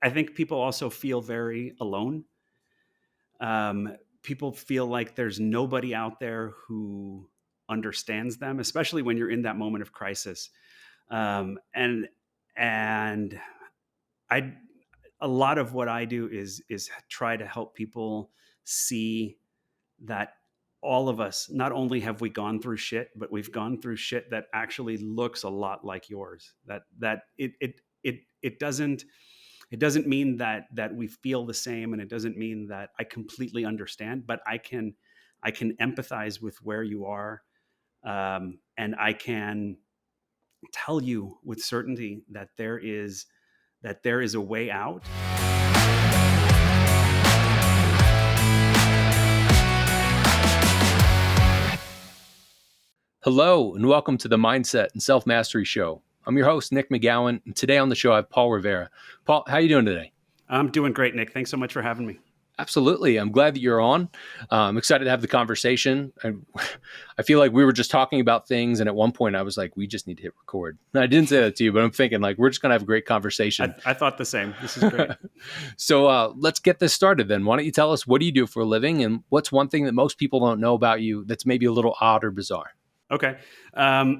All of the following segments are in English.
I think people also feel very alone. People feel like there's nobody out there who understands them, especially when you're in that moment of crisis. And and I a lot of what I do is try to help people see that all of us, not only have we gone through shit, but we've gone through shit that actually looks a lot like yours. It doesn't mean that we feel the same, and it doesn't mean that I completely understand, but I can empathize with where you are, and I can tell you with certainty that there is a way out. Hello, and welcome to the Mindset and Self-Mastery Show. I'm your host, Nick McGowan, and today on the show I have Paul Rivera. Paul, how are you doing today? I'm doing great, Nick. Thanks so much for having me. Absolutely. I'm glad that you're on. I'm excited to have the conversation. I feel like we were just talking about things, and at one point I was like, we just need to hit record. And I didn't say that to you, but I'm thinking like, we're just going to have a great conversation. I thought the same. This is great. So let's get this started then. Why don't you tell us, what do you do for a living, and what's one thing that most people don't know about you that's maybe a little odd or bizarre? Okay.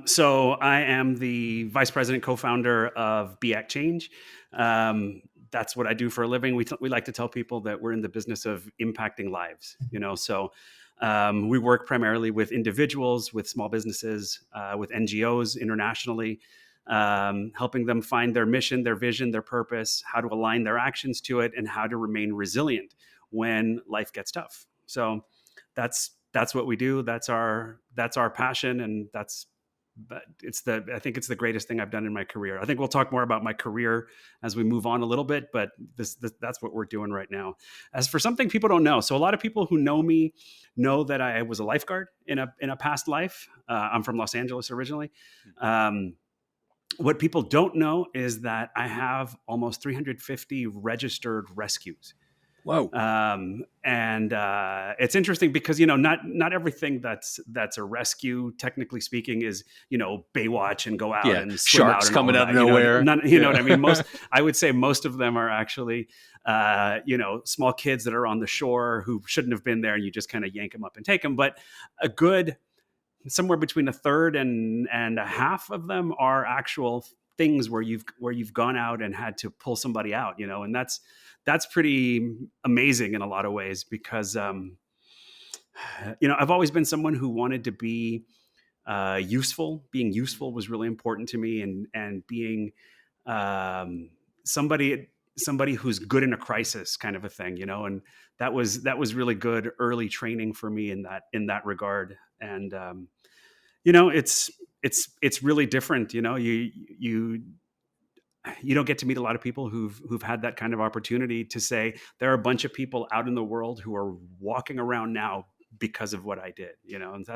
So I am the vice president, co-founder of BeActChange. That's what I do for a living. We like to tell people that we're in the business of impacting lives, so we work primarily with individuals, with small businesses, with NGOs internationally, helping them find their mission, their vision, their purpose, how to align their actions to it, and how to remain resilient when life gets tough. So that's what we do. That's our passion, and I think it's the greatest thing I've done in my career. I think we'll talk more about my career as we move on a little bit, but that's what we're doing right now. As for something people don't know, so a lot of people who know me know that I was a lifeguard in a past life. I'm from Los Angeles originally. What people don't know is that I have almost 350 registered rescues. Whoa. And it's interesting because not everything that's a rescue, technically speaking, is Baywatch and go out and swim sharks out and coming all out of of that. nowhere. You know what I mean. I would say most of them are actually small kids that are on the shore who shouldn't have been there, and you just kind of yank them up and take them. But a good somewhere between a third and a half of them are actual things where you've gone out and had to pull somebody out, and that's pretty amazing in a lot of ways because I've always been someone who wanted to be useful. Being useful was really important to me, and being somebody who's good in a crisis, kind of a thing, and that was really good early training for me in that regard. And it's really different. You don't get to meet a lot of people who've had that kind of opportunity to say there are a bunch of people out in the world who are walking around now because of what I did, and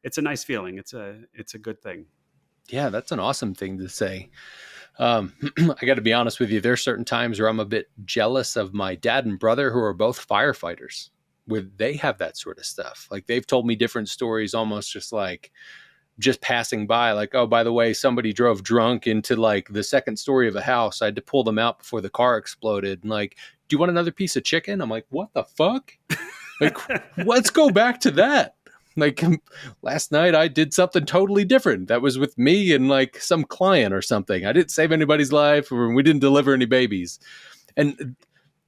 it's a nice feeling. It's a good thing. Yeah, that's an awesome thing to say. I got to be honest with you. There's certain times where I'm a bit jealous of my dad and brother, who are both firefighters, where they have that sort of stuff. Like, they've told me different stories, almost just passing by, like, oh, by the way, somebody drove drunk into like the second story of a house. I had to pull them out before the car exploded. And like, do you want another piece of chicken? I'm like, what the fuck? Like, let's go back to that. Like, last night I did something totally different. That was with me and like some client or something. I didn't save anybody's life, or we didn't deliver any babies. And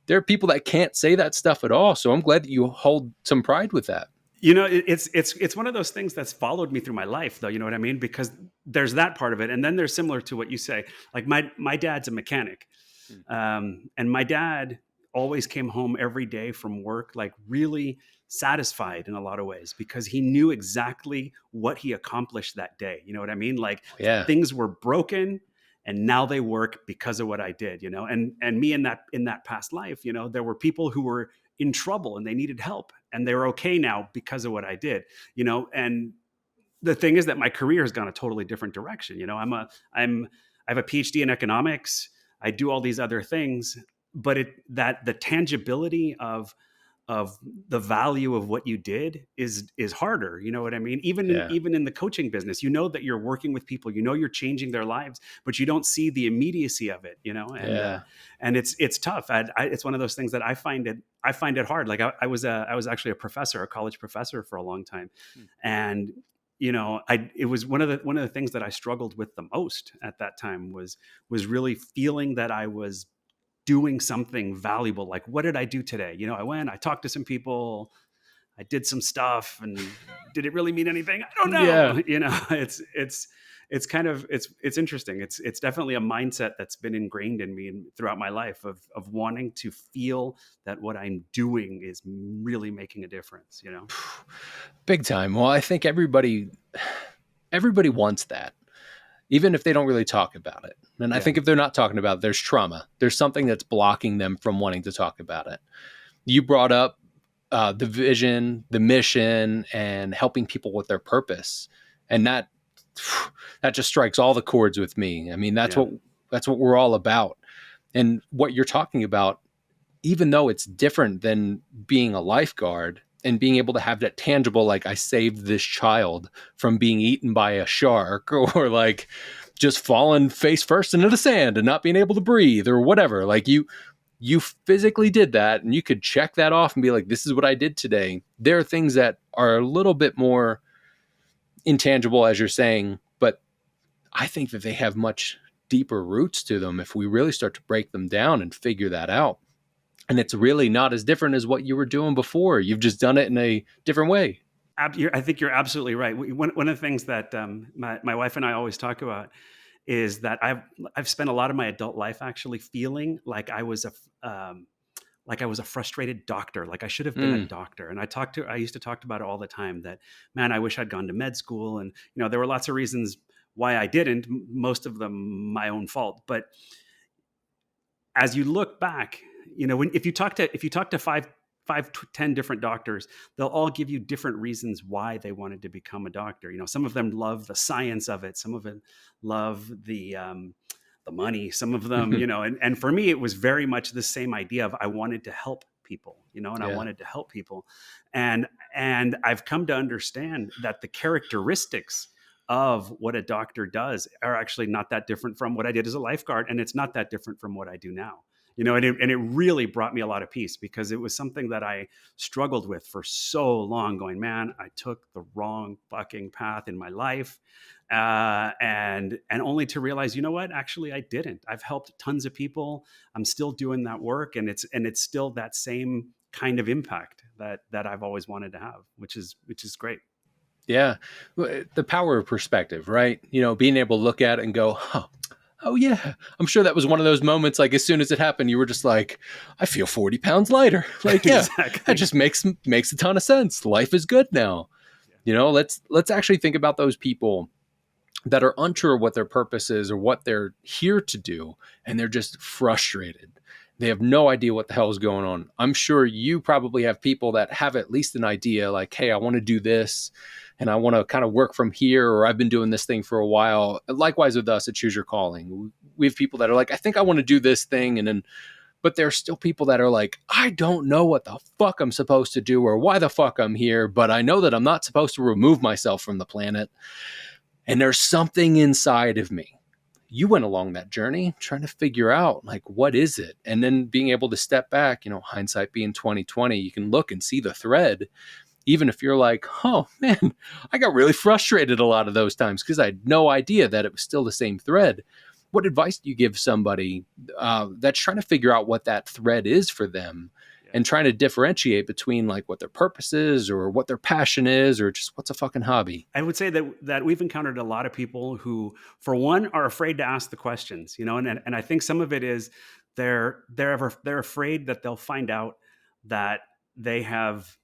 there are people that can't say that stuff at all. So I'm glad that you hold some pride with that. It's one of those things that's followed me through my life, though. You know what I mean? Because there's that part of it, and then there's similar to what you say. Like my dad's a mechanic, and my dad always came home every day from work like really satisfied in a lot of ways because he knew exactly what he accomplished that day. You know what I mean? Like, Yeah. things were broken and now they work because of what I did, and me in that past life, there were people who were in trouble and they needed help, and they're okay now because of what I did, and the thing is that my career has gone a totally different direction. I have a PhD in economics. I do all these other things, but the tangibility of the value of what you did is harder. You know what I mean? Yeah. Even in the coaching business, you know that you're working with people, you know you're changing their lives, but you don't see the immediacy of it. You know, Yeah. and it's tough. It's one of those things that I find it hard. Like I was actually a college professor for a long time, and you know, it was one of the things that I struggled with the most at that time was really feeling that I was doing something valuable. Like, what did I do today? You know, I talked to some people, I did some stuff, and did it really mean anything? I don't Yeah. know. You know, it's kind of, it's interesting. It's definitely a mindset that's been ingrained in me and throughout my life of wanting to feel that what I'm doing is really making a difference, you know? Big time. Well, I think everybody wants that, even if they don't really talk about it. And I Yeah. think if they're not talking about it, there's trauma. There's something that's blocking them from wanting to talk about it. You brought up the vision, the mission, and helping people with their purpose, and that just strikes all the chords with me. I mean, Yeah. that's what we're all about. And what you're talking about, even though it's different than being a lifeguard and being able to have that tangible, like I saved this child from being eaten by a shark, or like just falling face first into the sand and not being able to breathe or whatever. Like you physically did that, and you could check that off and be like, this is what I did today. There are things that are a little bit more intangible, as you're saying, but I think that they have much deeper roots to them if we really start to break them down and figure that out. And it's really not as different as what you were doing before. You've just done it in a different way. I think you're absolutely right. One of the things that my wife and I always talk about is that I've spent a lot of my adult life actually feeling like I was a frustrated doctor. Like I should have been a Mm, doctor. And I used to talk about it all the time that, man, I wish I'd gone to med school. And, you know, there were lots of reasons why I didn't, most of them my own fault. But as you look back, you know, if you talk to five to 10 different doctors, they'll all give you different reasons why they wanted to become a doctor. You know, some of them love the science of it. Some of them love the money. Some of them, you know, and for me, it was very much the same idea of I wanted to help people, you know, and I yeah. wanted to help people. And I've come to understand that the characteristics of what a doctor does are actually not that different from what I did as a lifeguard. And it's not that different from what I do now. You know, and it really brought me a lot of peace because it was something that I struggled with for so long, going, man, I took the wrong fucking path in my life. And only to realize, you know what, actually I didn't. I've helped tons of people. I'm still doing that work, and it's still that same kind of impact that I've always wanted to have, which is great. Yeah. The power of perspective, right? You know, being able to look at it and go, oh yeah. I'm sure that was one of those moments, like as soon as it happened, you were just like, I feel 40 pounds lighter. Like, yeah, that Exactly. just makes a ton of sense. Life is good now. Yeah. You know, let's actually think about those people that are unsure what their purpose is or what they're here to do, and they're just frustrated. They have no idea what the hell is going on. I'm sure you probably have people that have at least an idea, like, hey, I want to do this and I want to kind of work from here, or I've been doing this thing for a while. Likewise with us at Choose Your Calling. We have people that are like, I think I want to do this thing. And then, but there's still people that are like, I don't know what the fuck I'm supposed to do or why the fuck I'm here, but I know that I'm not supposed to remove myself from the planet. And there's something inside of me. You went along that journey trying to figure out, like, what is it? And then being able to step back, you know, hindsight being 2020, you can look and see the thread, even if you're like, oh man, I got really frustrated a lot of those times because I had no idea that it was still the same thread. What advice do you give somebody that's trying to figure out what that thread is for them, Yeah. and trying to differentiate between like what their purpose is or what their passion is or just what's a fucking hobby? I would say that we've encountered a lot of people who, for one, are afraid to ask the questions, you know, and I think some of it is they're afraid that they'll find out that they have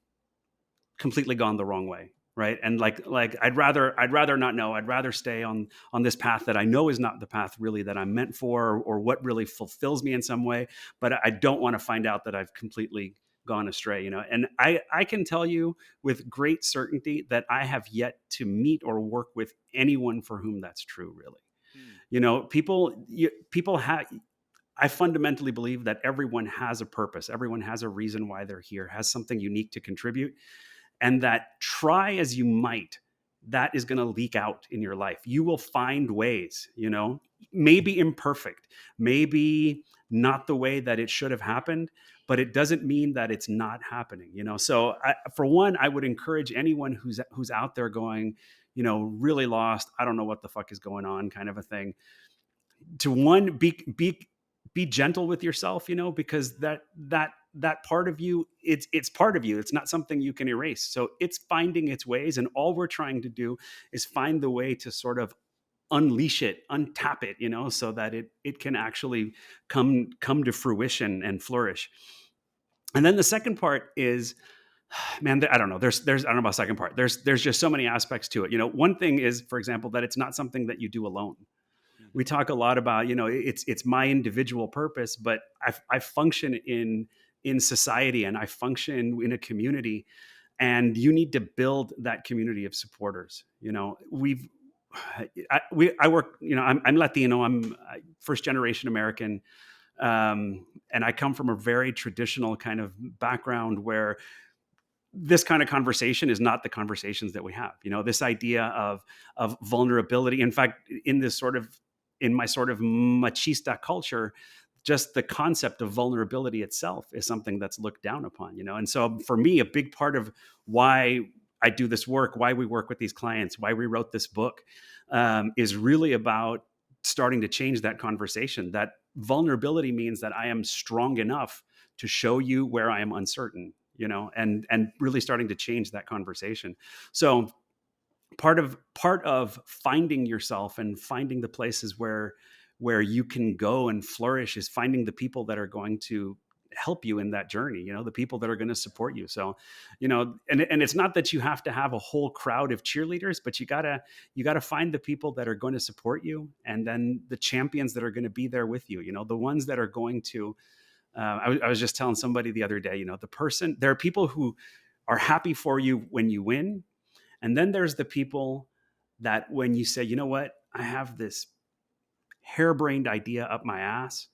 completely gone the wrong way, right? And like I'd rather not know. I'd rather stay on this path that I know is not the path really that I'm meant for, or what really fulfills me in some way. But I don't want to find out that I've completely gone astray, you know. And I can tell you with great certainty that I have yet to meet or work with anyone for whom that's true, really. You know, people have I fundamentally believe that everyone has a purpose. Everyone has a reason why they're here, has something unique to contribute, and that try as you might, that is going to leak out in your life. You will find ways, maybe imperfect, maybe not the way that it should have happened, but it doesn't mean that it's not happening, So for one, I would encourage anyone who's out there going, really lost, I don't know what the fuck is going on, kind of a thing, to one, be gentle with yourself, because that part of you, it's part of you. It's not something you can erase. So it's finding its ways, and all we're trying to do is find the way to sort of unleash it, untap it, so that it can actually come to fruition and flourish. And then the second part is, man, I don't know. There's I don't know about the second part. There's just so many aspects to it. One thing is, for example, that it's not something that you do alone. We talk a lot about, it's my individual purpose, but I function in society, and I function in a community, and you need to build that community of supporters. I work, I'm Latino, I'm first generation American. And I come from a very traditional kind of background where this kind of conversation is not the conversations that we have. This idea of vulnerability. In fact, in my sort of machista culture, just the concept of vulnerability itself is something that's looked down upon. And so for me, a big part of why I do this work, why we work with these clients, why we wrote this book, is really about starting to change that conversation. That vulnerability means that I am strong enough to show you where I am uncertain, and really starting to change that conversation. So part of finding yourself and finding the places where you can go and flourish is finding the people that are going to help you in that journey, the people that are going to support you. So, and it's not that you have to have a whole crowd of cheerleaders, but you gotta find the people that are going to support you, and then the champions that are going to be there with you, the ones that are going to, I was just telling somebody the other day, there are people who are happy for you when you win. And then there's the people that when you say, you know what, I have this harebrained idea up my ass,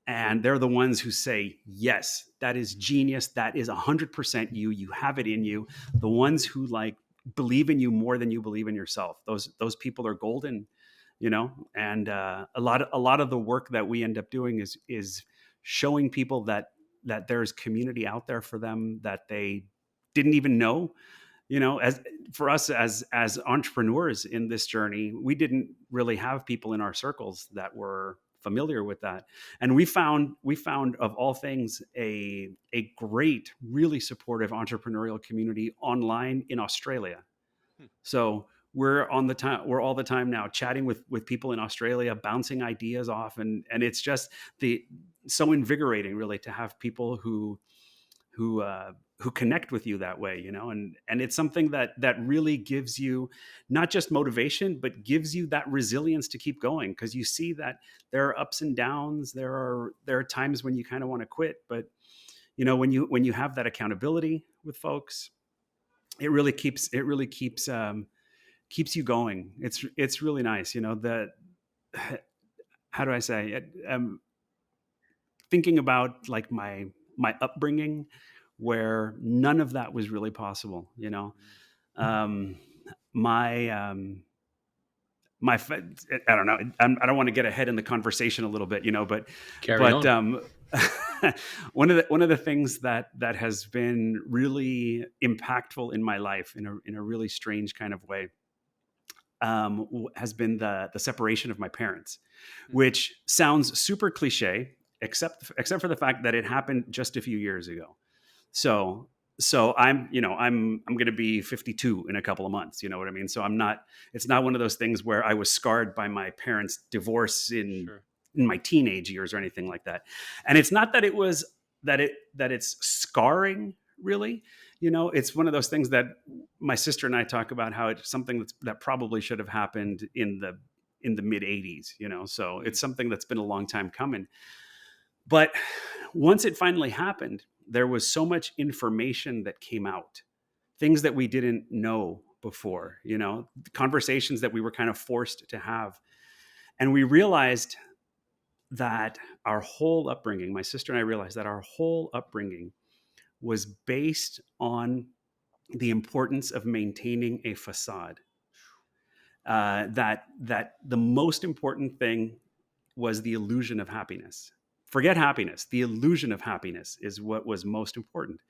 and they're the ones who say, yes, that is genius. That is 100% you. You have it in you. The ones who believe in you more than you believe in yourself. Those people are golden, and a lot of the work that we end up doing is showing people that there's community out there for them that they didn't even know. As for us as entrepreneurs in this journey, we didn't really have people in our circles that were familiar with that. And we found of all things a great, really supportive entrepreneurial community online in Australia. So we're all the time now chatting with people in Australia, bouncing ideas off, and it's just so invigorating, really, to have people who connect with you that way, and it's something that really gives you not just motivation, but gives you that resilience to keep going, because you see that there are ups and downs. There are times when you kind of want to quit, but when you have that accountability with folks, it really keeps keeps you going. It's really nice, that, how do I say it? Thinking about my upbringing, where none of that was really possible. Um, my my I don't know. I don't want to get ahead in the conversation a little bit, but Carry on. One of the things that has been really impactful in my life in a really strange kind of way, has been the separation of my parents, which sounds super cliche, except for the fact that it happened just a few years ago. So I'm going to be 52 in a couple of months. You know what I mean? So it's not one of those things where I was scarred by my parents' divorce in my teenage years or anything like that. And it's not that it's scarring, really. It's one of those things that my sister and I talk about, how it's something that probably should have happened in the mid 80s, so it's something that's been a long time coming. But once it finally happened, there was so much information that came out, things that we didn't know before, conversations that we were kind of forced to have. And we realized that our whole upbringing, my sister and I realized that our whole upbringing was based on the importance of maintaining a facade. That the most important thing was the illusion of happiness. Forget happiness. The illusion of happiness is what was most important.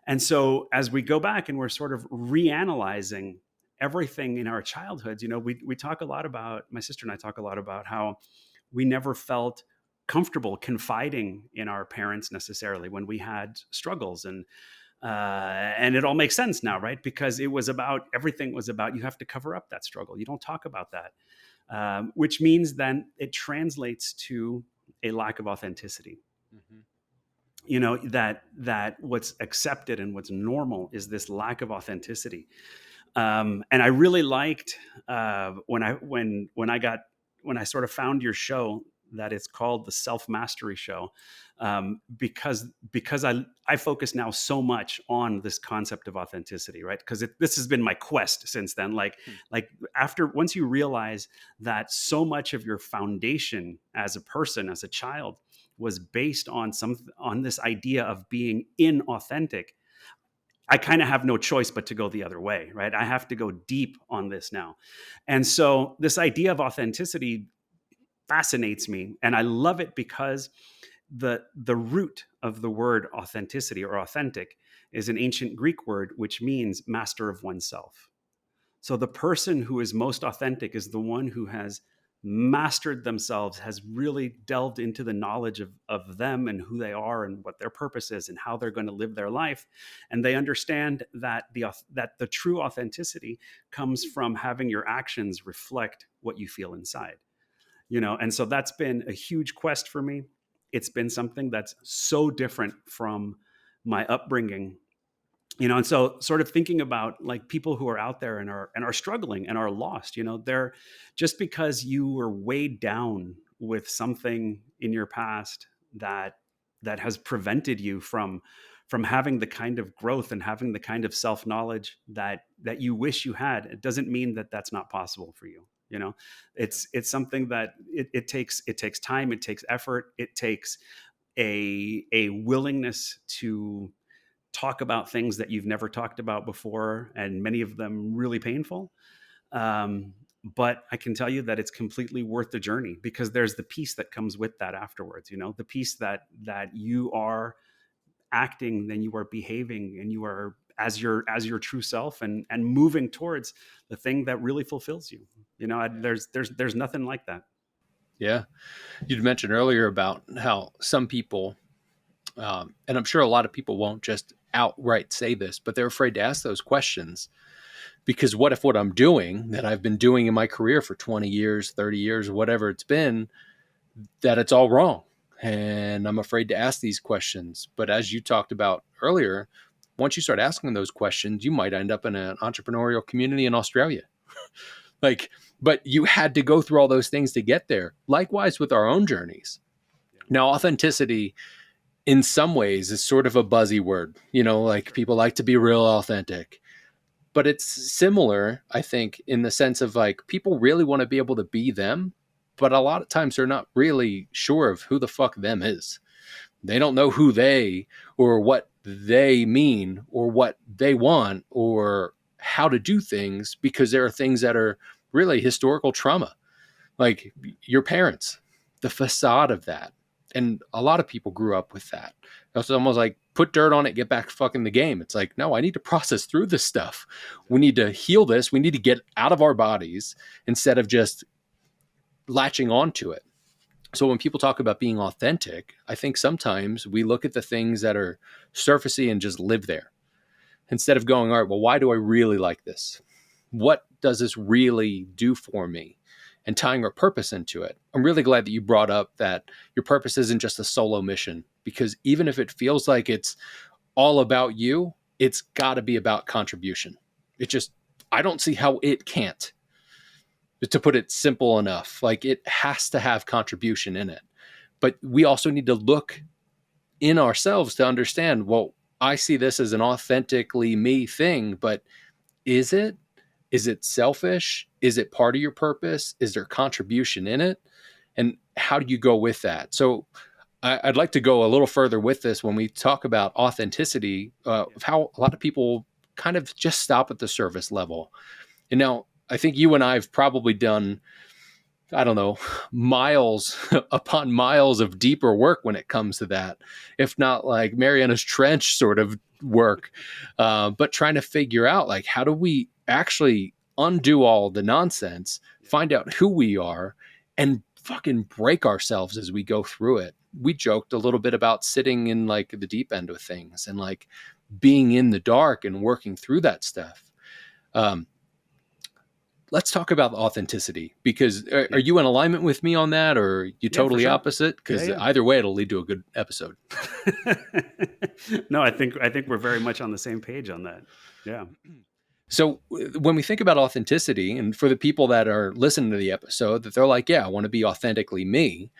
And so as we go back and we're sort of reanalyzing everything in our childhoods, we talk a lot about, my sister and I talk a lot about how we never felt comfortable confiding in our parents necessarily when we had struggles. And it all makes sense now, right? Because everything was about, you have to cover up that struggle. You don't talk about that, which means then it translates to a lack of authenticity. Mm-hmm. That what's accepted and what's normal is this lack of authenticity. And I really liked when I sort of found your show, that it's called the Self Mastery Show, because I focus now so much on this concept of authenticity, right? Because this has been my quest since then. Like once you realize that so much of your foundation as a person, as a child, was based on this idea of being inauthentic, I kind of have no choice but to go the other way, right? I have to go deep on this now. And so this idea of authenticity fascinates me, and I love it because the root of the word authenticity or authentic is an ancient Greek word which means master of oneself. So the person who is most authentic is the one who has mastered themselves, has really delved into the knowledge of them and who they are and what their purpose is and how they're going to live their life. And they understand that the true authenticity comes from having your actions reflect what you feel inside. And so that's been a huge quest for me. It's been something that's so different from my upbringing. And so sort of thinking about like people who are out there and are struggling and are lost, they're, just because you were weighed down with something in your past that has prevented you from having the kind of growth and having the kind of self-knowledge that you wish you had, it doesn't mean that that's not possible for you. It's something that it takes time, it takes effort, it takes a willingness to talk about things that you've never talked about before, and many of them really painful. But I can tell you that it's completely worth the journey, because there's the peace that comes with that afterwards. The peace that you are acting, then you are behaving, and you are as your true self, and moving towards the thing that really fulfills you. There's nothing like that. Yeah. You'd mentioned earlier about how some people, and I'm sure a lot of people won't just outright say this, but they're afraid to ask those questions, because what if what I'm doing, that I've been doing in my career for 20 years, 30 years, whatever it's been, that it's all wrong. And I'm afraid to ask these questions. But as you talked about earlier, once you start asking those questions, you might end up in an entrepreneurial community in Australia. But you had to go through all those things to get there. Likewise with our own journeys. Now, authenticity in some ways is sort of a buzzy word, like people like to be real authentic, but it's similar, I think, in the sense of like people really want to be able to be them, but a lot of times they're not really sure of who the fuck them is. They don't know who they or what they mean or what they want or how to do things, because there are things that are really historical trauma, like your parents, the facade of that. And a lot of people grew up with that. It's almost like put dirt on it, get back fucking the game. It's like, no, I need to process through this stuff. We need to heal this. We need to get out of our bodies instead of just latching onto it. So when people talk about being authentic, I think sometimes we look at the things that are surfacey and just live there, instead of going, all right, well, why do I really like this? What does this really do for me? And tying our purpose into it. I'm really glad that you brought up that your purpose isn't just a solo mission, because even if it feels like it's all about you, it's got to be about contribution. I don't see how it can't, to put it simple enough. Like, it has to have contribution in it. But we also need to look in ourselves to understand, well, I see this as an authentically me thing, but is it? Is it selfish? Is it part of your purpose? Is there contribution in it? And how do you go with that? So I'd like to go a little further with this when we talk about authenticity, of how a lot of people kind of just stop at the surface level. And now I think you and I have probably done, I don't know, miles upon miles of deeper work when it comes to that, if not like Mariana's Trench sort of work, but trying to figure out like, how do we actually undo all the nonsense, find out who we are, and fucking break ourselves as we go through it. We joked a little bit about sitting in like the deep end of things and like being in the dark and working through that stuff. Um, let's talk about authenticity, because are Yeah. you in alignment with me on that, or are you Yeah, for totally sure. opposite? Yeah, Because yeah. either way, it'll lead to a good episode. No, I think we're very much on the same page on that. Yeah. So when we think about authenticity, and for the people that are listening to the episode, that they're like, yeah, I want to be authentically me.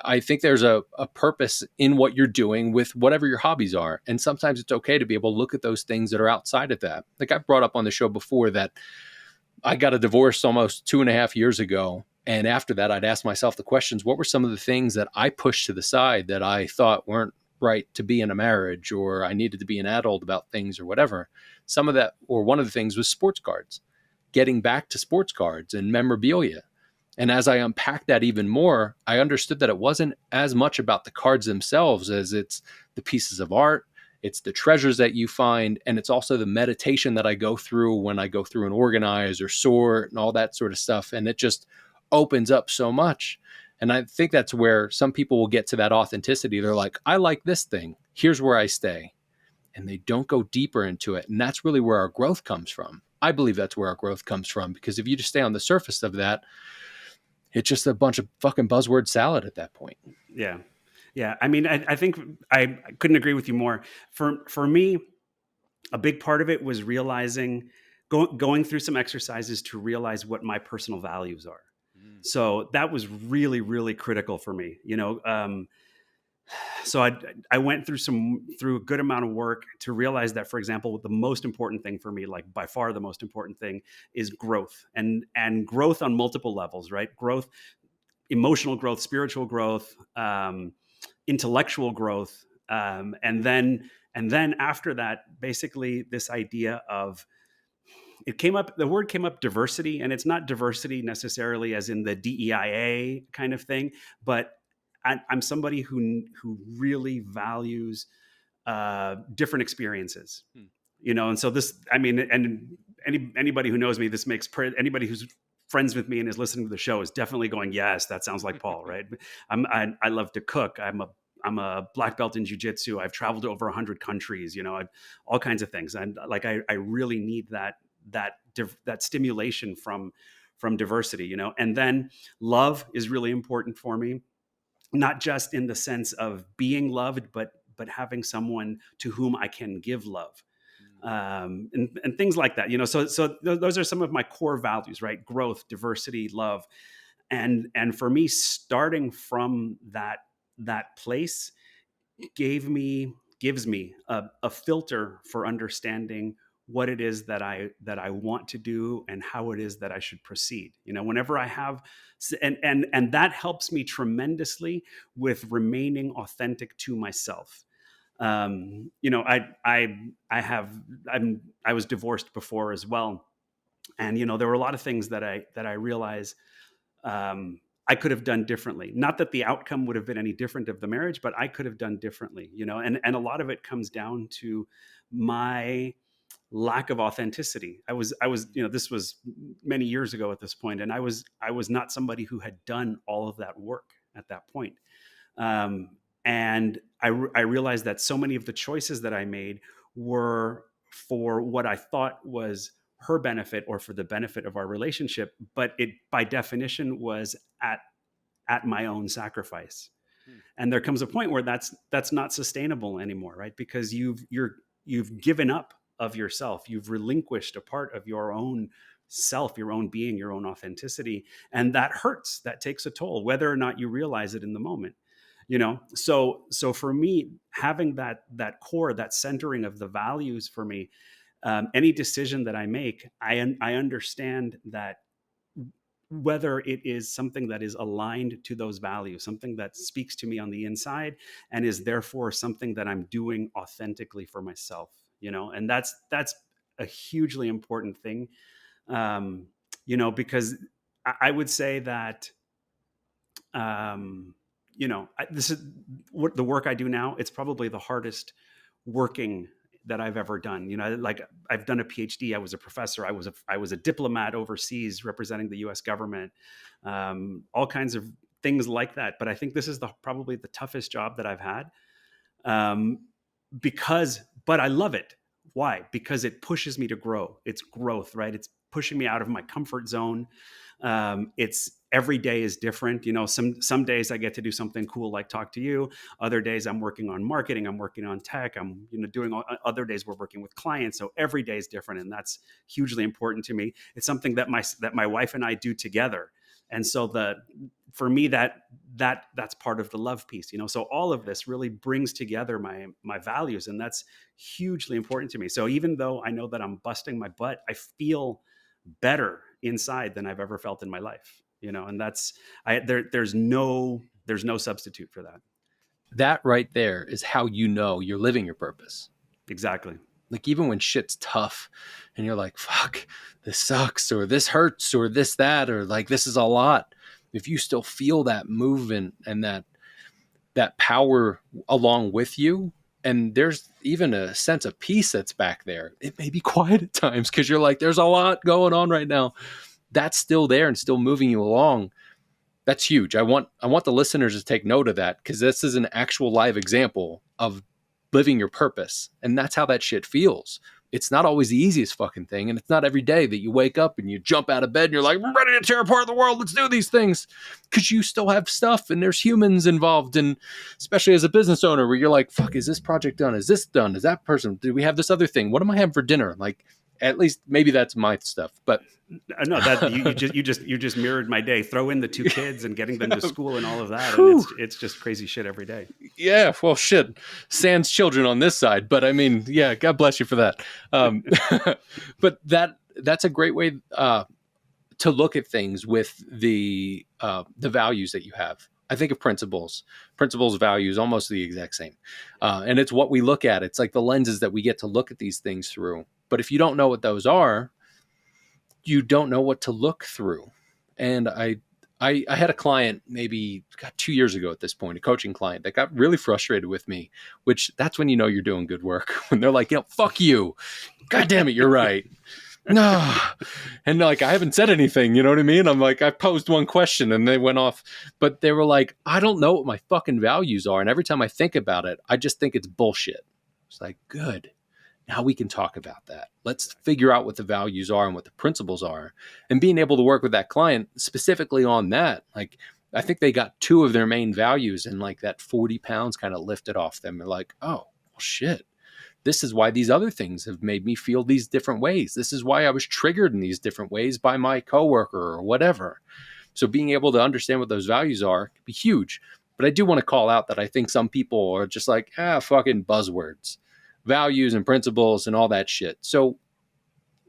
I think there's a purpose in what you're doing with whatever your hobbies are. And sometimes it's okay to be able to look at those things that are outside of that. Like I've brought up on the show before that I got a divorce almost 2.5 years ago. And after that, I'd ask myself the questions: what were some of the things that I pushed to the side that I thought weren't right to be in a marriage, or I needed to be an adult about things, or whatever? Some of that, or one of the things was sports cards, getting back to sports cards and memorabilia. And as I unpacked that even more, I understood that it wasn't as much about the cards themselves as it's the pieces of art, it's the treasures that you find, and it's also the meditation that I go through when I go through and organize or sort and all that sort of stuff. And it just opens up so much. And I think that's where some people will get to that authenticity. They're like, I like this thing. Here's where I stay. And they don't go deeper into it. And that's really where our growth comes from. I believe that's where our growth comes from, because if you just stay on the surface of that, it's just a bunch of fucking buzzword salad at that point. Yeah. Yeah. I mean, I think I couldn't agree with you more. For me, a big part of it was realizing, going through some exercises to realize what my personal values are. So that was really, really critical for me. So I went through a good amount of work to realize that, for example, the most important thing for me, like by far the most important thing, is growth, and growth on multiple levels, right? Growth, emotional growth, spiritual growth, intellectual growth, and then after that, basically this idea of, the word came up, diversity, and it's not diversity necessarily as in the DEIA kind of thing, but I'm somebody who really values different experiences, Hmm. and so this, I mean, and anybody who knows me, anybody who's friends with me and is listening to the show is definitely going, yes, that sounds like Paul, right? I love to cook. I'm a black belt in jiu-jitsu. I've traveled to over 100 countries, all kinds of things. And like, I really need that stimulation from diversity, and then love is really important for me, not just in the sense of being loved, but having someone to whom I can give love, and things like that. So those are some of my core values, right? Growth, diversity, love, and for me, starting from that place gives me a filter for understanding what it is that I want to do and how it is that I should proceed. Whenever I have, and that helps me tremendously with remaining authentic to myself. I was divorced before as well, and there were a lot of things that I realized, I could have done differently. Not that the outcome would have been any different of the marriage, but I could have done differently, and a lot of it comes down to my lack of authenticity. I was, this was many years ago at this point, and I was not somebody who had done all of that work at that point. Um, and I realized that so many of the choices that I made were for what I thought was her benefit or for the benefit of our relationship, but it by definition was at my own sacrifice. Hmm. And there comes a point where that's not sustainable anymore, right? Because you've given up of yourself, you've relinquished a part of your own self, your own being, your own authenticity, and that hurts. That takes a toll, whether or not you realize it in the moment. So for me, having that core, that centering of the values for me, any decision that I make, I understand that whether it is something that is aligned to those values, something that speaks to me on the inside, and is therefore something that I'm doing authentically for myself, and that's a hugely important thing, um, because I would say that, um, this is what the work I do now. It's probably the hardest working that I've ever done. Like, I've done a PhD. I was a professor. I was a diplomat overseas representing the U.S. government. All kinds of things like that. But I think this is probably the toughest job that I've had. Um, but I love it. Why? Because it pushes me to grow. It's growth, right? It's pushing me out of my comfort zone. It's every day is different. Some days I get to do something cool, like talk to you. Other days I'm working on marketing. I'm working on tech. I'm doing other days we're working with clients. So every day is different, and that's hugely important to me. It's something that my wife and I do together, and so for me that's part of the love piece. So all of this really brings together my values, and that's hugely important to me. So even though I know that I'm busting my butt, I feel better inside than I've ever felt in my life, and there's no substitute for that. That right there is how you're living your purpose. Exactly. Like, even when shit's tough and you're like, fuck, this sucks, or this hurts, or that, or like, this is a lot. If you still feel that movement and that power along with you, and there's even a sense of peace that's back there, it may be quiet at times because you're like, there's a lot going on right now. That's still there and still moving you along. That's huge. I want the listeners to take note of that, because this is an actual live example of living your purpose. And that's how that shit feels. It's not always the easiest fucking thing. And it's not every day that you wake up and you jump out of bed and you're like, we're ready to tear apart the world. Let's do these things. Because you still have stuff and there's humans involved. And especially as a business owner, where you're like, fuck, is this project done? Is this done? Is that person? Do we have this other thing? What am I having for dinner? Like, at least maybe that's my stuff. But no, that you just mirrored my day. Throw in the 2 kids and getting them to school and all of that, and it's just crazy shit every day. Yeah, well, shit, sans children on this side, but I mean, yeah, God bless you for that. But that's a great way to look at things with the values that you have. I think of principles, values, almost the exact same, and it's what we look at. It's like the lenses that we get to look at these things through. But if you don't know what those are, you don't know what to look through. And I had a client maybe 2 years ago at this point, a coaching client that got really frustrated with me, which that's when you're doing good work. When they're like, fuck you. God damn it, you're right. No. And like, I haven't said anything, you know what I mean? I'm like, I posed one question and they went off, but they were like, I don't know what my fucking values are. And every time I think about it, I just think it's bullshit. It's like, good. Now we can talk about that. Let's figure out what the values are and what the principles are. And being able to work with that client specifically on that, like, I think they got 2 of their main values, and like that 40 pounds kind of lifted off them. They're like, oh, well, shit. This is why these other things have made me feel these different ways. This is why I was triggered in these different ways by my coworker or whatever. So being able to understand what those values are can be huge. But I do want to call out that I think some people are just like, fucking buzzwords. Values and principles and all that shit. So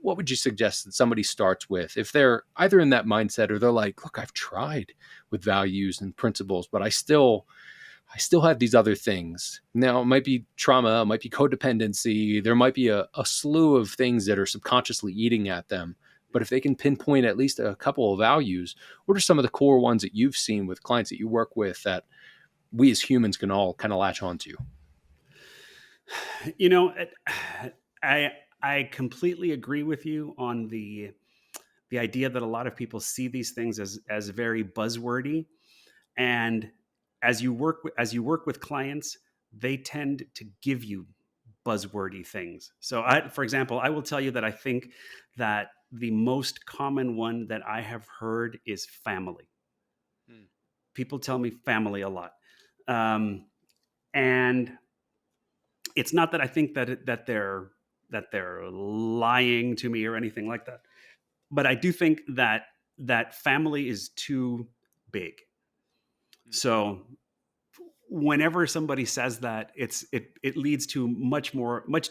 what would you suggest that somebody starts with if they're either in that mindset or they're like, look, I've tried with values and principles, but I still have these other things. Now, it might be trauma, it might be codependency, there might be a slew of things that are subconsciously eating at them. But if they can pinpoint at least a couple of values, what are some of the core ones that you've seen with clients that you work with that we as humans can all kind of latch onto? I completely agree with you on the idea that a lot of people see these things as very buzzwordy, and as you work with clients, they tend to give you buzzwordy things. So for example, I will tell you that I think that the most common one that I have heard is family. People tell me family a lot. And it's not that I think that they're lying to me or anything like that, but I do think that family is too big. So whenever somebody says that, it leads to much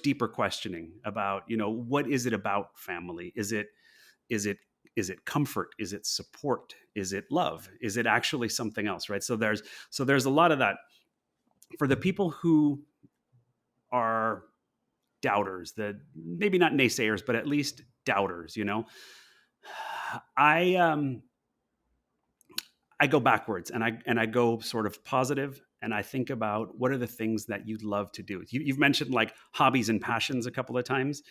deeper questioning about, what is it about family? Is it it comfort? Is it support? Is it love? Is it actually something else, right? So there's a lot of that for the people who are doubters, that maybe not naysayers, but at least doubters, I I go backwards, and I go sort of positive, and I think about what are the things that you'd love to do. You've mentioned like hobbies and passions a couple of times.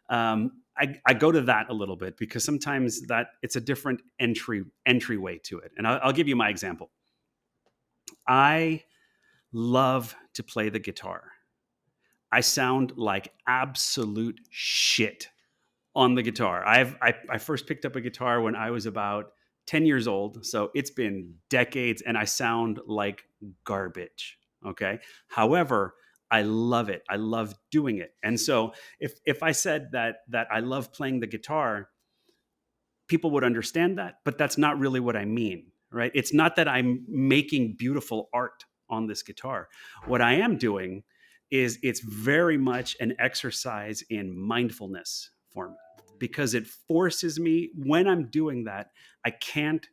I go to that a little bit because sometimes that it's a different entryway to it. And I'll give you my example. I love to play the guitar. I sound like absolute shit on the guitar. I first picked up a guitar when I was about 10 years old, so it's been decades, and I sound like garbage. Okay. However, I love it. I love doing it. And so if I said that I love playing the guitar, people would understand that, but that's not really what I mean, right? It's not that I'm making beautiful art on this guitar. What I am doing is it's very much an exercise in mindfulness for me, because it forces me, when I'm doing that, I can't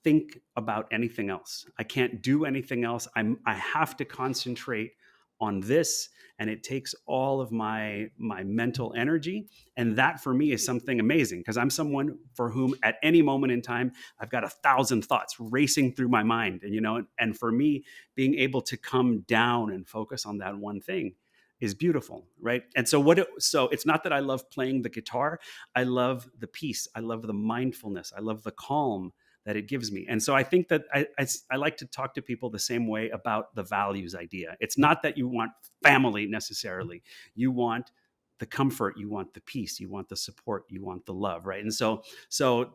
think about anything else. I can't do anything else. I have to concentrate on this, and it takes all of my mental energy, and that for me is something amazing, because I'm someone for whom at any moment in time I've got 1,000 thoughts racing through my mind, and for me, being able to come down and focus on that one thing is beautiful, right? And so it's not that I love playing the guitar. I love the peace. I love the mindfulness. I love the calm that it gives me. And so I think that I like to talk to people the same way about the values idea. It's not that you want family necessarily. You want the comfort, you want the peace, you want the support, you want the love, right? And so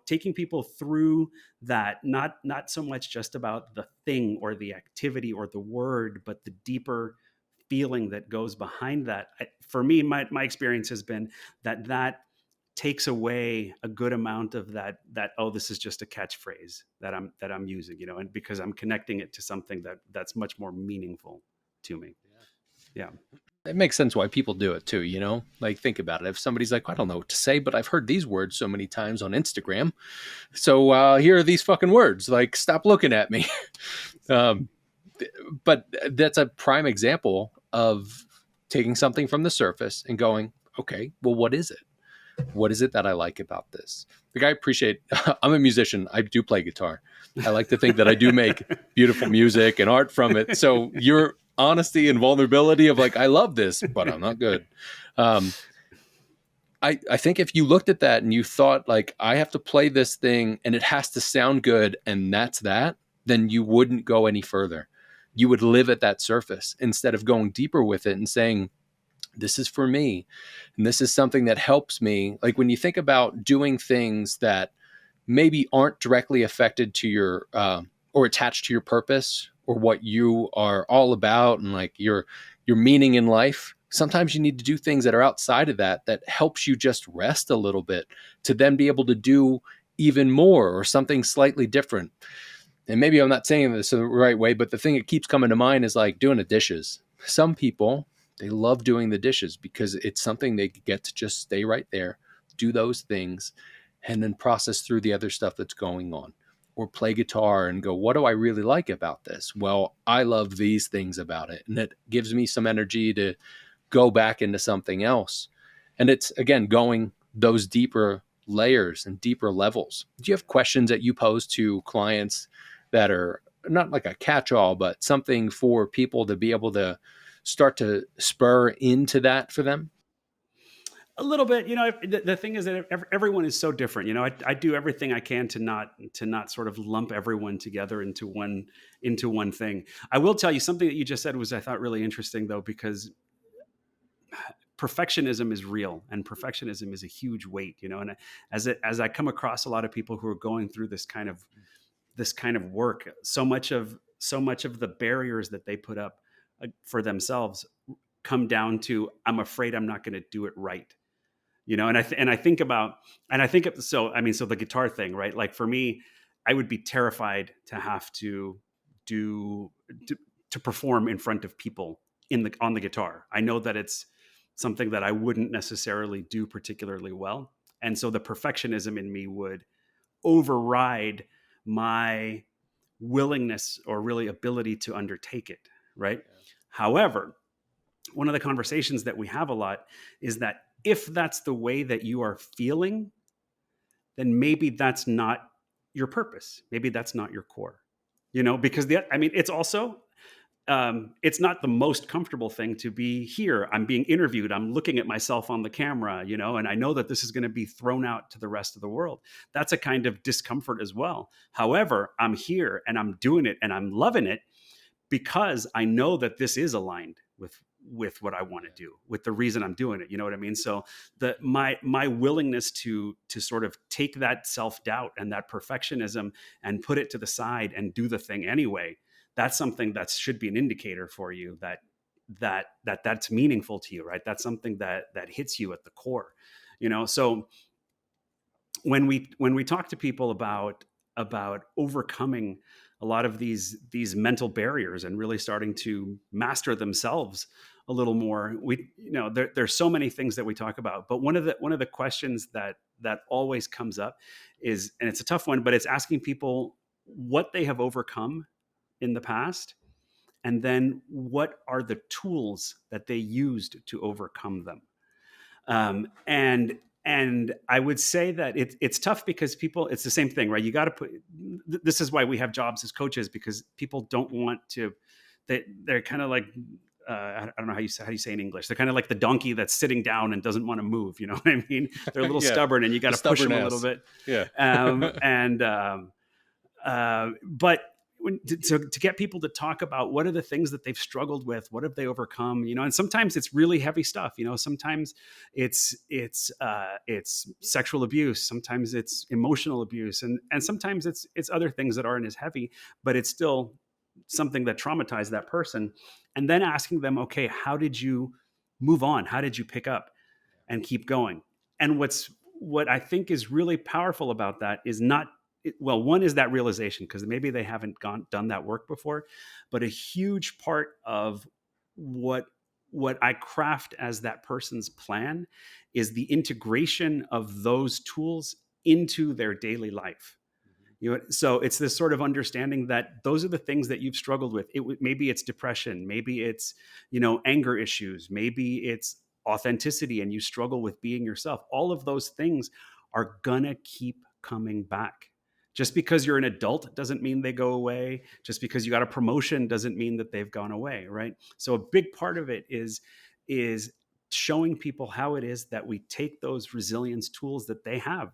taking people through that, not so much just about the thing or the activity or the word, but the deeper feeling that goes behind that. For me, my experience has been that takes away a good amount of that oh, this is just a catchphrase that I'm using, and because I'm connecting it to something that's much more meaningful to me. Yeah. It makes sense why people do it too, Like, think about it. If somebody's like, I don't know what to say, but I've heard these words so many times on Instagram. So here are these fucking words. Like, stop looking at me. um, but that's a prime example of taking something from the surface and going, okay, well, what is it? What is it that I like about this? Like, I appreciate, I'm a musician. I do play guitar. I like to think that I do make beautiful music and art from it. So your honesty and vulnerability of like, I love this, but I'm not good. I think if you looked at that and you thought like, I have to play this thing and it has to sound good and that's that, then you wouldn't go any further. You would live at that surface instead of going deeper with it and saying, this is for me. And this is something that helps me. Like when you think about doing things that maybe aren't directly affected to your, or attached to your purpose or what you are all about and like your meaning in life, sometimes you need to do things that are outside of that helps you just rest a little bit to then be able to do even more or something slightly different. And maybe I'm not saying this the right way, but the thing that keeps coming to mind is like doing the dishes. Some people, they love doing the dishes because it's something they get to just stay right there, do those things, and then process through the other stuff that's going on. Or play guitar and go, what do I really like about this? Well, I love these things about it. And it gives me some energy to go back into something else. And it's, again, going those deeper layers and deeper levels. Do you have questions that you pose to clients that are not like a catch-all, but something for people to be able to start to spur into that for them? A little bit, the thing is that everyone is so different. I do everything I can to not sort of lump everyone together into one thing. I will tell you something that you just said was, I thought, really interesting though, because perfectionism is real, and perfectionism is a huge weight, and as I come across a lot of people who are going through this kind of work, so much of the barriers that they put up for themselves come down to, I'm afraid I'm not going to do it right. And I think about, so I mean, so the guitar thing, right? Like for me, I would be terrified to have to do to perform in front of people on the guitar. I know that it's something that I wouldn't necessarily do particularly well, and so the perfectionism in me would override my willingness or really ability to undertake it, right? Yeah. However, one of the conversations that we have a lot is that if that's the way that you are feeling, then maybe that's not your purpose. Maybe that's not your core, because it's also, it's not the most comfortable thing to be here. I'm being interviewed. I'm looking at myself on the camera, and I know that this is going to be thrown out to the rest of the world. That's a kind of discomfort as well. However, I'm here and I'm doing it and I'm loving it because I know that this is aligned with what I want to do, with the reason I'm doing it. You know what I mean? So my willingness to sort of take that self-doubt and that perfectionism and put it to the side and do the thing anyway, that's something that should be an indicator for you that's meaningful to you, right? That's something that hits you at the core. So when we talk to people about overcoming a lot of these mental barriers and really starting to master themselves a little more, there's so many things that we talk about, but one of the questions that always comes up is, and it's a tough one, but it's asking people what they have overcome in the past, and then what are the tools that they used to overcome them. And I would say that it's tough because people, it's the same thing, right? You got to this is why we have jobs as coaches, because people don't want to, they're kind of like, I don't know how you say in English. They're kind of like the donkey that's sitting down and doesn't want to move. You know what I mean? They're a little stubborn, and you got to push them a little bit. Yeah. But to get people to talk about what are the things that they've struggled with, what have they overcome, and sometimes it's really heavy stuff. Sometimes it's sexual abuse, sometimes it's emotional abuse, and sometimes it's other things that aren't as heavy, but it's still something that traumatized that person. And then asking them, okay, how did you move on? How did you pick up and keep going? And what I think is really powerful about that is one is that realization, because maybe they haven't done that work before, but a huge part of what I craft as that person's plan is the integration of those tools into their daily life. So it's this sort of understanding that those are the things that you've struggled with. Maybe it's depression, maybe it's, anger issues, maybe it's authenticity and you struggle with being yourself. All of those things are gonna keep coming back. Just because you're an adult doesn't mean they go away. Just because you got a promotion doesn't mean that they've gone away, right? So a big part of it is showing people how it is that we take those resilience tools that they have.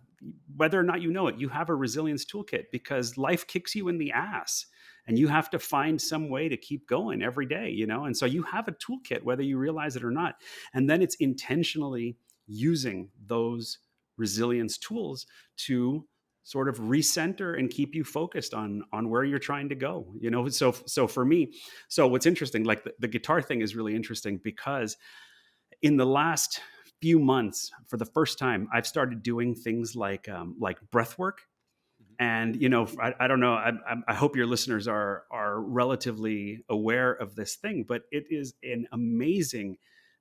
Whether or not you know it, you have a resilience toolkit, because life kicks you in the ass and you have to find some way to keep going every day, and so you have a toolkit, whether you realize it or not. And then it's intentionally using those resilience tools to sort of recenter and keep you focused on where you're trying to go. So for me, so what's interesting, like the guitar thing is really interesting, because in the last few months, for the first time, I've started doing things like breath work. And, I don't know, I hope your listeners are relatively aware of this thing, but it is an amazing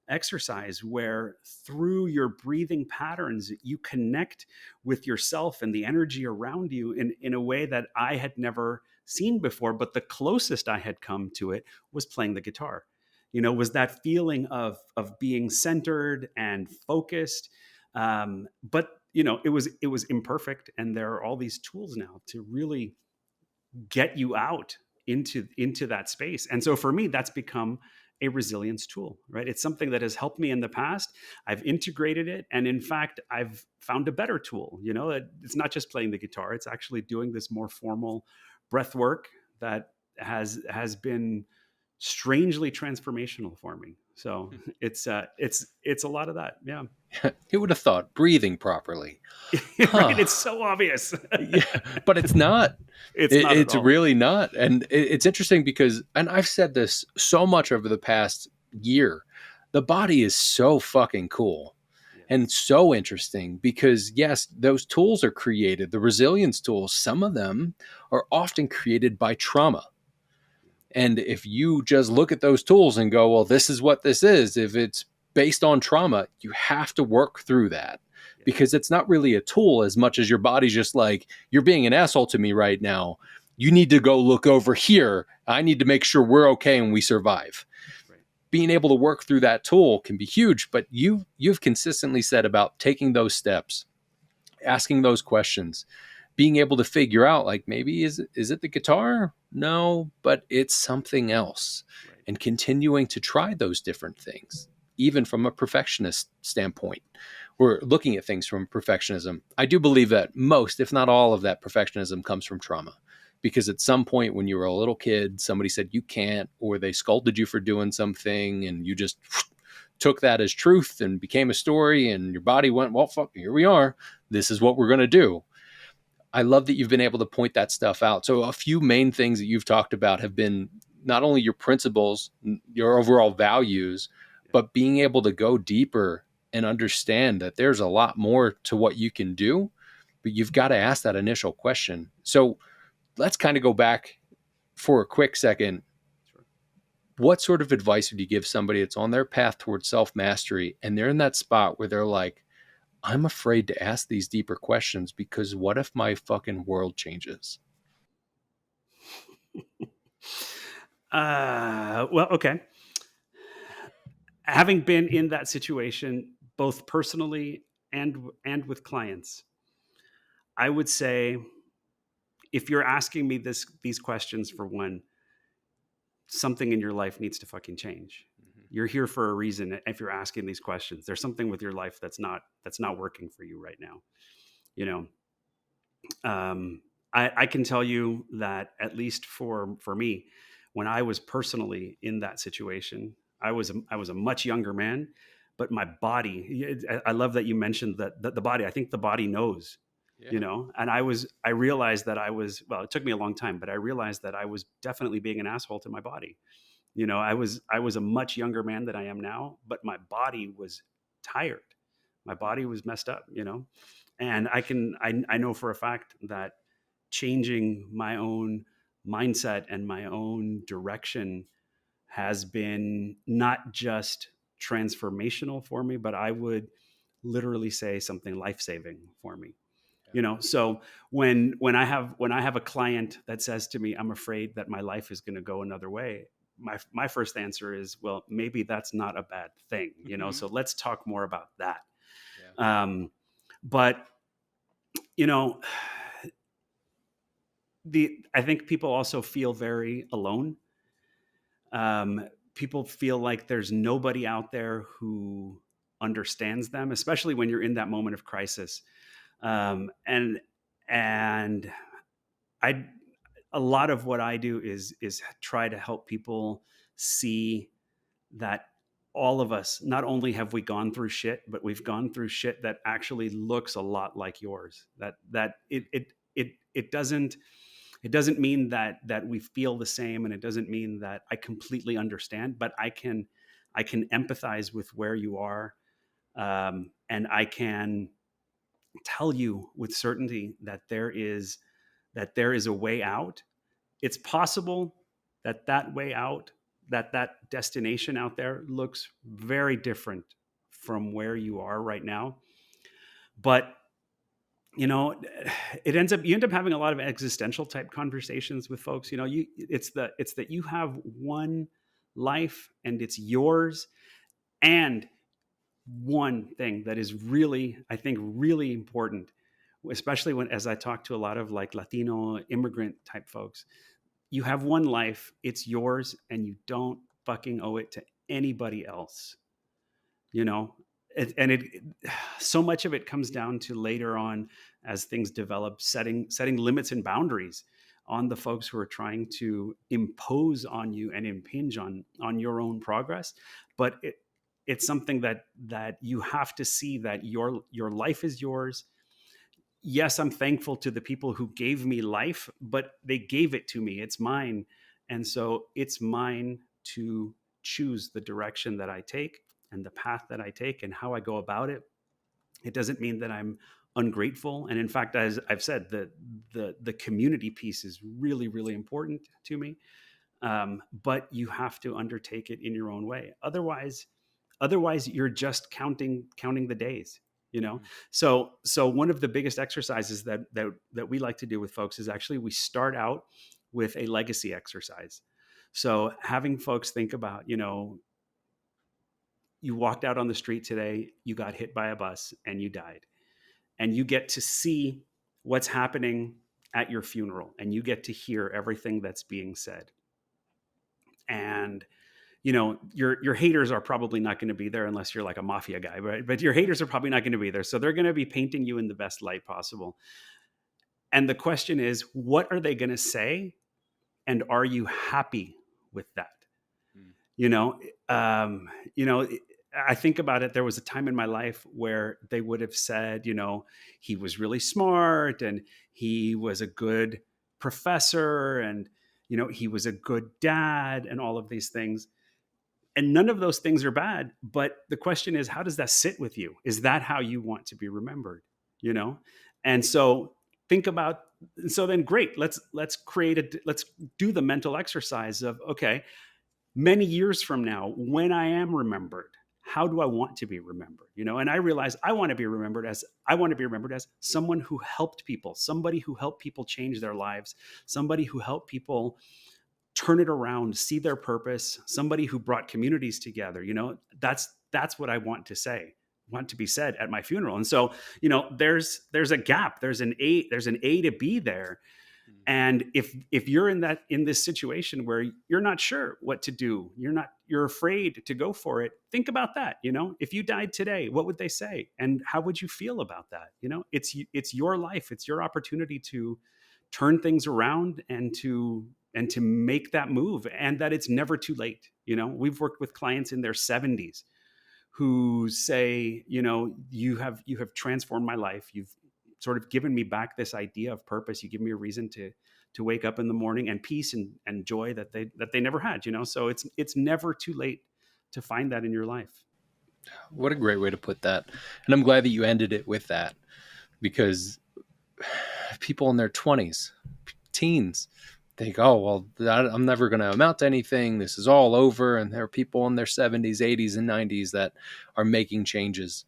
exercise where through your breathing patterns, you connect with yourself and the energy around you in a way that I had never seen before. But the closest I had come to it was playing the guitar. Was that feeling of being centered and focused. But it was imperfect, and there are all these tools now to really get you out into that space. And so for me, that's become a resilience tool, right? It's something that has helped me in the past. I've integrated it, and in fact, I've found a better tool. It's not just playing the guitar; it's actually doing this more formal breath work that has been strangely transformational for me. So it's a lot of that. Yeah. Who would have thought breathing properly? Right? It's so obvious. Yeah, but it's not. It's really not. And it's interesting because, and I've said this so much over the past year, the body is so fucking cool and so interesting because, yes, those tools are created. The resilience tools, some of them are often created by trauma. And if you just look at those tools and go, well, this is what this is, if it's based on trauma, you have to work through that because it's not really a tool as much as your body's just like, you're being an asshole to me right now. You need to go look over here. I need to make sure we're okay and we survive. Right. Being able to work through that tool can be huge, but you've consistently said about taking those steps, asking those questions, being able to figure out, like, maybe is it the guitar? No, but it's something else. Right. And continuing to try those different things, even from a perfectionist standpoint. We're looking at things from perfectionism. I do believe that most, if not all, of that perfectionism comes from trauma. Because at some point when you were a little kid, somebody said you can't, or they scolded you for doing something, and you just took that as truth and became a story, and your body went, well, fuck, here we are. This is what we're going to do. I love that you've been able to point that stuff out. So a few main things that you've talked about have been not only your principles, your overall values, but being able to go deeper and understand that there's a lot more to what you can do, but you've got to ask that initial question. So let's kind of go back for a quick second. Sure. What sort of advice would you give somebody that's on their path towards self-mastery and they're in that spot where they're like, I'm afraid to ask these deeper questions because what if my fucking world changes? Well, okay. Having been in that situation, both personally and with clients, I would say, if you're asking me these questions, for one, something in your life needs to fucking change. You're here for a reason. If you're asking these questions, there's something with your life that's not working for you right now. You know, I can tell you that, at least for me, when I was personally in that situation, I was a much younger man, but my body. I love that you mentioned that the body. I think the body knows. Yeah. And I realized that I was, well, it took me a long time, but I realized that I was definitely being an asshole to my body. I was a much younger man than I am now, but my body was tired. My body was messed up. And I know for a fact that changing my own mindset and my own direction has been not just transformational for me, but I would literally say something life-saving for me. So when I have a client that says to me, I'm afraid that my life is going to go another way, my first answer is, well, maybe that's not a bad thing. So let's talk more about that. Yeah. But you know I think people also feel very alone. People feel like there's nobody out there who understands them, especially when you're in that moment of crisis. And I a lot of what I do is try to help people see that all of us, not only have we gone through shit, but we've gone through shit that actually looks a lot like yours. That it doesn't mean that we feel the same, and it doesn't mean that I completely understand, but I can empathize with where you are, and I can tell you with certainty that there is a way out. It's possible that way out, that destination out there, looks very different from where you are right now. But you know, you end up having a lot of existential type conversations with folks. It's that you have one life and it's yours. And one thing that is really, I think, really important, especially as I talk to a lot of like Latino immigrant type folks, you have one life, it's yours, and you don't fucking owe it to anybody else. you know and so much of it comes down to, later on, as things develop, setting limits and boundaries on the folks who are trying to impose on you and impinge on your own progress. But it's something that you have to see, that your life is yours. Yes, I'm thankful to the people who gave me life, but they gave it to me. It's mine. And so it's mine to choose the direction that I take and the path that I take and how I go about it. It doesn't mean that I'm ungrateful. And in fact, as I've said, the community piece is really, really important to me. But you have to undertake it in your own way. Otherwise, you're just counting the days. you know. So one of the biggest exercises that we like to do with folks is actually we start out with a legacy exercise. So having folks think about, you walked out on the street today, you got hit by a bus and you died, and you get to see what's happening at your funeral, and you get to hear everything that's being said. And your haters are probably not going to be there unless you're like a mafia guy, right? But your haters are probably not going to be there, so they're going to be painting you in the best light possible. And the question is, what are they going to say, and are you happy with that? Mm. you know um, you know I think about it. There was a time in my life where they would have said, he was really smart, and he was a good professor, and he was a good dad, and all of these things. And none of those things are bad, but the question is, how does that sit with you? Is that how you want to be remembered? you know and so think about, so then great, let's do the mental exercise of, okay, many years from now, when I am remembered, how do I want to be remembered? And I realize I want to be remembered as someone who helped people, somebody who helped people change their lives, somebody who helped people turn it around, see their purpose, somebody who brought communities together. That's what I want to be said at my funeral. And so, there's a gap, there's an A to B there. Mm. And if you're in this situation where you're not sure what to do, you're afraid to go for it, think about that. If you died today, what would they say, and how would you feel about that? It's your life, it's your opportunity to turn things around, and to make that move, and that it's never too late. We've worked with clients in their 70s who say, you have transformed my life. You've sort of given me back this idea of purpose. You give me a reason to wake up in the morning, and peace and joy that they never had. So it's never too late to find that in your life. What a great way to put that. And I'm glad that you ended it with that, because people in their 20s, teens, think, oh, well, I'm never going to amount to anything. This is all over. And there are people in their 70s, 80s, and 90s that are making changes.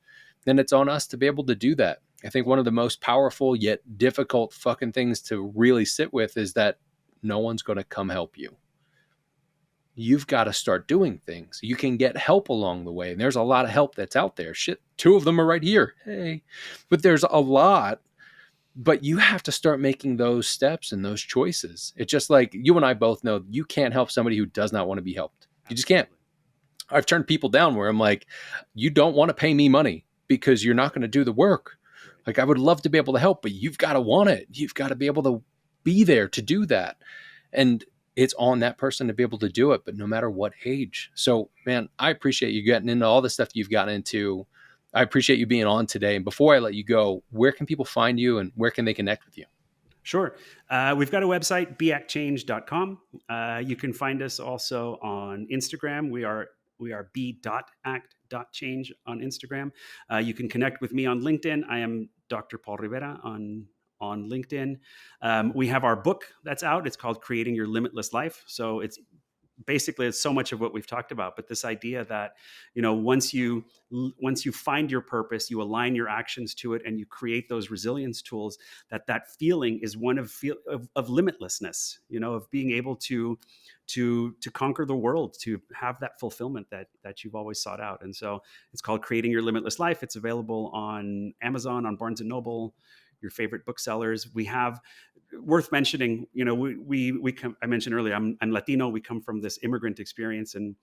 And it's on us to be able to do that. I think one of the most powerful yet difficult fucking things to really sit with is that no one's going to come help you. You've got to start doing things. You can get help along the way. And there's a lot of help that's out there. Shit, 2 of them are right here. Hey, but there's a lot. But you have to start making those steps and those choices. It's just like you and I both know you can't help somebody who does not want to be helped. You just can't. I've turned people down where I'm like, you don't want to pay me money because you're not going to do the work. Like, I would love to be able to help, but you've got to want it. You've got to be able to be there to do that. And it's on that person to be able to do it, but no matter what age. So, man, I appreciate you getting into all the stuff you've gotten into. I appreciate you being on today. And before I let you go, where can people find you and where can they connect with you? Sure. We've got a website, BeActChange.com. You can find us also on Instagram. We are B.act.change on Instagram. You can connect with me on LinkedIn. I am Dr. Paul Rivera on LinkedIn. We have our book that's out. It's called Creating Your Limitless Life. So it's so much of what we've talked about, but this idea that, once you find your purpose, you align your actions to it, and you create those resilience tools, that feeling is one of limitlessness, of being able to conquer the world, to have that fulfillment that you've always sought out. And so it's called Creating Your Limitless Life. It's available on Amazon, on Barnes and Noble, your favorite booksellers. We have, worth mentioning, we come, I mentioned earlier, I'm Latino. We come from this immigrant experience, and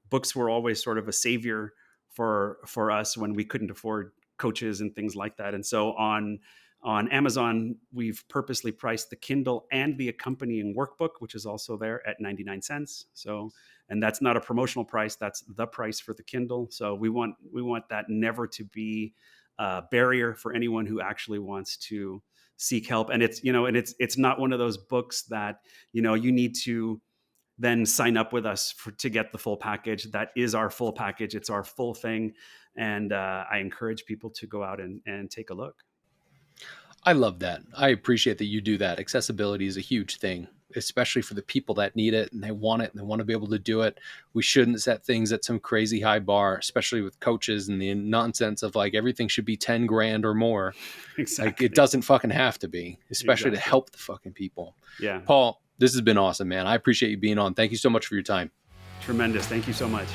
books were always sort of a savior for us when we couldn't afford coaches and things like that. And so on Amazon, we've purposely priced the Kindle and the accompanying workbook, which is also there, at 99 cents. So, and that's not a promotional price, that's the price for the Kindle. So we want that never to be a barrier for anyone who actually wants to seek help. And it's not one of those books that, you need to then sign up with us to get the full package. That is our full package. It's our full thing. And I encourage people to go out and take a look. I love that. I appreciate that you do that. Accessibility is a huge thing, especially for the people that need it and they want it and they want to be able to do it. We shouldn't set things at some crazy high bar, especially with coaches and the nonsense of like everything should be 10 grand or more. Like it Exactly. doesn't fucking have to be, especially to Exactly. help the fucking people. Yeah. Paul, this has been awesome, man. I appreciate you being on. Thank you so much for your time. Tremendous. Thank you so much.